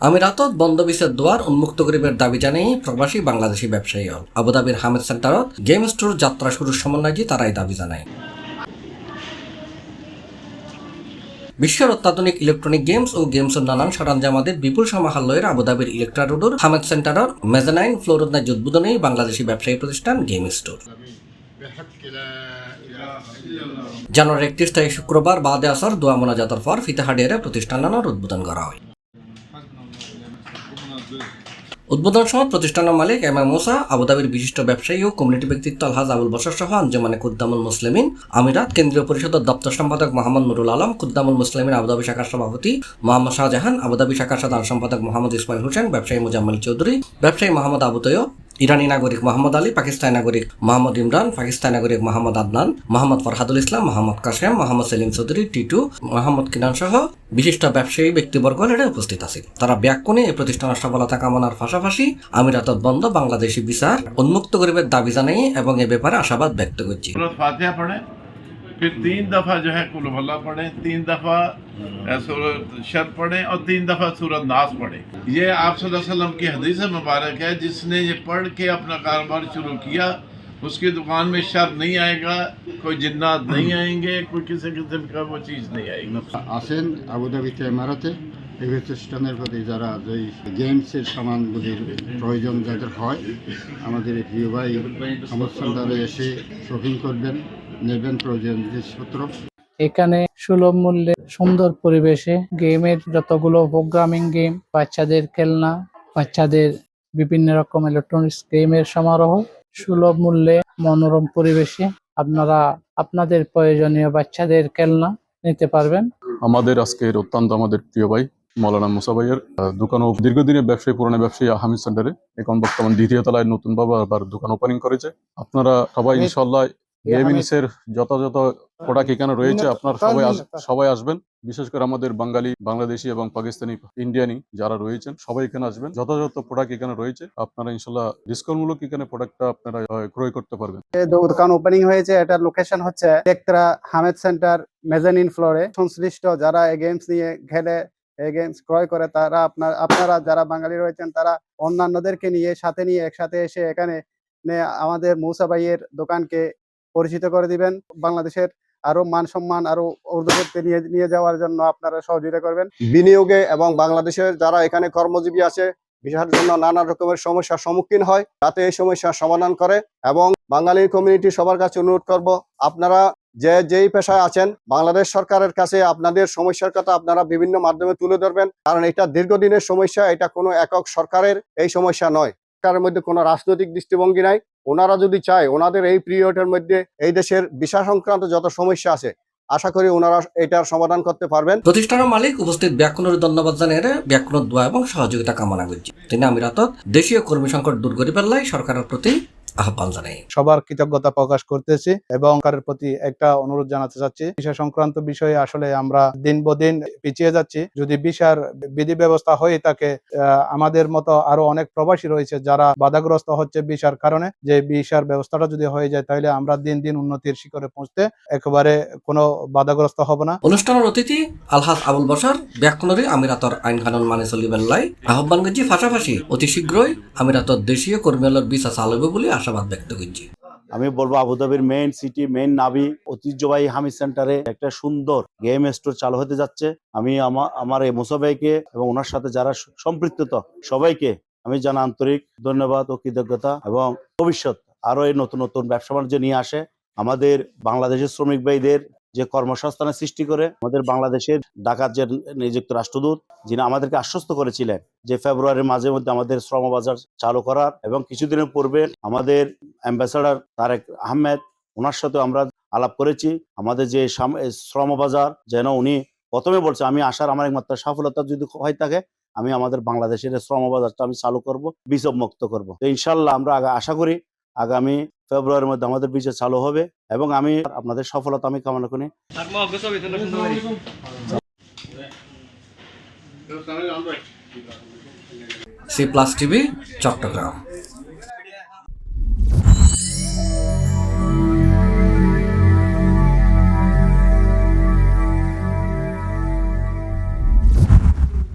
আমিরাতত বন্ধ বিচের দুয়ার উন্মুক্ত করিবার দাবি জানাই প্রবাসী বাংলাদেশি ব্যবসায়ী হল আবুধাবির হামেদ সেন্টারত গেম স্টোর যাত্রা শুরুর সমন্বয়টি তারাই দাবি জানায়। বিশ্বের অত্যাধুনিক ইলেকট্রনিক গেমস ও গেমসের নানান সরঞ্জামাদের বিপুল সমাহার লয়ের আবুধাবির ইলেকট্রা রোডের হামেদ সেন্টারের মেজানাইন ফ্লোরত ন্যায্য উদ্বোধনে বাংলাদেশি ব্যবসায়ী প্রতিষ্ঠান গেম স্টোর। জানুয়ারি 31 তারিখ শুক্রবার বাদে আসর দোয়া মোনাজাতের পর ফিতাহাডিয়ারে প্রতিষ্ঠানের উদ্বোধন করা হয়। উদ্বোধন সময় প্রতিষ্ঠানের মালিক এম এ মুসা, আবুধাবির বিশিষ্ট ব্যবসায়ী ও কমিউনিটি ব্যক্তিত্ব আলহাজ আবুল বশর সহ আঞ্জুমানে কুদ্দামুল মুসলিমিন আমিরাত কেন্দ্রীয় পরিষদের দপ্তর সম্পাদক মোহাম্মদ নুরুল আলম, কুদ্দামুল মুসলিমিন আবুধাবি শাখার সভাপতি মোহাম্মদ শাহজাহান, আবুধাবি শাখার সাধারণ সম্পাদক মোহাম্মদ ইসমাইল হোসেন, ব্যবসায়ী মুজাম্মেল চৌধুরী, ব্যবসায়ী মোহাম্মদ আবু তৈয়ব, ইরানি নাগরিক মোহাম্মদ আলী, পাকিস্তানি নাগরিক মোহাম্মদ ইমরান, পাকিস্তানি নাগরিক মোহাম্মদ আদনান, মোহাম্মদ ফরহাদুল ইসলাম, মোহাম্মদ কাশেম, মোহাম্মদ সেলিম চৌধুরী, টিটু, মোহাম্মদ কিনান সহ বিশিষ্ট ব্যবসায়ী ব্যক্তিবর্গ এর উপস্থিত আছে। তারা ব্যাকুণে এই প্রতিষ্ঠানের সফলতা কামনার পাশাপাশি আমিরাতত বন্ধ বাংলাদেশি বিচার উন্মুক্ত করিবার দাবি জানাই এবং এ ব্যাপারে আশাবাদ ব্যক্ত করছি। फिर 3 दफ़ा जो है कुल हुवल्लाह पढ़ें, 3 दफ़ा सूरत शर पढ़ें और 3 दफ़ा सूरत नास पढ़ें। ये आप सल्लल्लाहु अलैहि वसल्लम की हदीस मुबारक है, जिसने ये पढ़ के अपना कारोबार शुरू किया उसकी दुकान में शर नहीं आएगा, कोई जिन्नात नहीं आएंगे, कोई किसी किस्म का वो चीज़ नहीं आएगी। আসেন আবুধাবিতে ইমারাতে এই প্রতিষ্ঠানের প্রতি যারা যেই গেমসের সামানগুলির প্রয়োজন যাদের হয় আমাদের এই প্রিয় ভাই হামেদ সেন্টারে এসে শপিং করবেন, নেবেন প্রয়োজন জিনিসপত্র। এখানে সুলভ মূল্যে সুন্দর পরিবেশে গেমের যতগুলো প্রোগ্রামিং গেম, বাচ্চাদের খেলনা, বাচ্চাদের বিভিন্ন রকম ইলেকট্রনিক্স গেমের সমারোহ সুলভ মূল্যে মনোরম পরিবেশে আপনারা আপনাদের প্রয়োজনীয় বাচ্চাদের খেলনা নিতে পারবেন। আমাদের আজকের অত্যন্ত আমাদের প্রিয় ভাই মৌলানা মুসা ভাইয়ের দোকান ও দীর্ঘদিনের ব্যবসায়ী পুরনো ব্যবসায়ী হামিদ সেন্টারে এখন বর্তমান দ্বিতীয় তলায় নতুন ভাবে আবার দোকান ওপেনিং করেছে। আপনারা সবাই ইনশাআল্লাহ গেমিনিসের যথাযথ প্রোডাক্ট এখানে রয়েছে, আপনারা সবাই আসবেন। বিশেষ করে আমাদের বাঙালি, বাংলাদেশি এবং পাকিস্তানি, ইন্ডিয়ানি যারা রয়েছেন সবাই এখানে আসবেন। যথাযথ প্রোডাক্ট এখানে রয়েছে, আপনারা ইনশাআল্লাহ ডিসকাউন্ট মূলক এখানে প্রোডাক্টটা আপনারা ক্রয় করতে পারবেন। দোকান ওপেনিং হয়েছে, এটার লোকেশন হচ্ছে ইলেকট্রা হামেদ সেন্টার মেজানিন ফ্লোরে। সংশ্লিষ্ট যারা এই গেমস নিয়ে খেলে, এই গেমস ক্রয় করে, তারা আপনারা যারা বাঙালি রয়েছেন তারা অন্যান্যদেরকে নিয়ে সাথে নিয়ে একসাথে এসে এখানে আমাদের মুসা ভাইয়ের দোকানকে পরিচিত করে দিবেন। বাংলাদেশের আরো মান সম্মান আরো ঊর্ধ্বগতিতে নিয়ে যাওয়ার জন্য আপনারা সহযোগিতা করবেন। বিনিয়োগে এবং বাংলাদেশের যারা এখানে কর্মজীবী আছে ভিসার জন্য নানা রকমের সমস্যার সম্মুখীন হয়, যাতে এই সমস্যার সমাধান করে। এবং বাঙালি কমিউনিটি সবার কাছে অনুরোধ করব, আপনারা যেই পেশায় আছেন বাংলাদেশ সরকারের কাছে আপনাদের সমস্যার কথা আপনারা বিভিন্ন মাধ্যমে তুলে ধরবেন, কারণ এটা দীর্ঘদিনের সমস্যা, এটা কোনো একক সরকারের এই সমস্যা নয়। সরকারের মধ্যে কোনো রাজনৈতিক দৃষ্টিভঙ্গি নাই। ওনারা যদি চায় ওনাদের এই পিরিয়ডের মধ্যে এই দেশের ভিসা সংক্রান্ত যত সমস্যা আছে আশা করি ওনারা এটার সমাধান করতে পারবেন। প্রতিষ্ঠানের মালিক উপস্থিত ব্যাকুণের ধন্যবাদ জানিয়ে ব্যাকুণের দোয়া এবং সহযোগিতা কামনা করছি। তিনি আমিরাতত দেশীয় কর্মী সংকট দূর করিবার লাই সরকারের প্রতি আহ্বান জানাই। সবার কৃতজ্ঞতা প্রকাশ করতেছি এবং সরকারের প্রতি একটা অনুরোধ জানাতে চাচ্ছি। ভিসা সংক্রান্ত বিষয়ে আসলে আমরা দিন বদিন পিছিয়ে যাচ্ছি। যদি ভিসার বিধি ব্যবস্থা হয়ে থাকে, আমাদের মতো আরো অনেক প্রবাসী রয়েছে যারা বাধাগ্রস্ত হচ্ছে ভিসার কারণে, যে ভিসার ব্যবস্থাটা যদি হয়ে যায় তাহলে আমরা দিন দিন উন্নতির শিখরে পৌঁছতে একেবারে কোনো বাধাগ্রস্ত হব না। অনুষ্ঠানের অতিথি আলহাজ আবুল বশর ব্যাকুণের আমিরাতর আইন কানুন মানে চলিবেন লাই আহ্বান করছি। পাশাপাশি অতি শীঘ্রই আমিরাতর দেশীয় কর্মীদের ভিসা চালু হবে বলে আশাবাদ ব্যক্ত করছি। আমি বলবো আবুধাবির মেইন সিটি, মেইন নাভি ঐতিহ্যবাহী হামিদ সেন্টারে একটা সুন্দর গেম স্টোর চালু হতে যাচ্ছে। আমি আমার এই মুসা ভাইকে এবং ওনার সাথে যারা সম্পৃক্ত সবাইকে আমি জানা আন্তরিক ধন্যবাদ ও কৃতজ্ঞতা, এবং ভবিষ্যৎ আরো এই নতুন নতুন ব্যবসা বাণিজ্য নিয়ে আসে। আমাদের বাংলাদেশের শ্রমিক ভাইদের যে কর্মসংস্থানের সৃষ্টি করে, আমাদের বাংলাদেশের ঢাকার যে নিযুক্ত রাষ্ট্রদূত যিনি আমাদেরকে আশ্বস্ত করেছিলেন যে ফেব্রুয়ারির মাঝে মধ্যে আমাদের শ্রমবাজার চালু করার, এবং কিছুদিনের পূর্বে আমাদের অ্যাম্বাসাডার তারেক আহমেদ, ওনার সাথে আমরা আলাপ করেছি আমাদের যে শ্রমবাজার যেন উনি প্রথমে বলছে আমি আসার আমার একমাত্র সফলতা যদি হয় থাকে আমি আমাদের বাংলাদেশের শ্রমবাজারটা আমি চালু করব, বিষব মুক্ত করব। তো ইনশাল্লাহ আমরা আশা করি আগামী ফেব্রুয়ারির মধ্যে আমাদের ভিসা চালু হবে, এবং আমি আপনাদের সফলতা আমি কামনা করি। C+ TV Chittagong.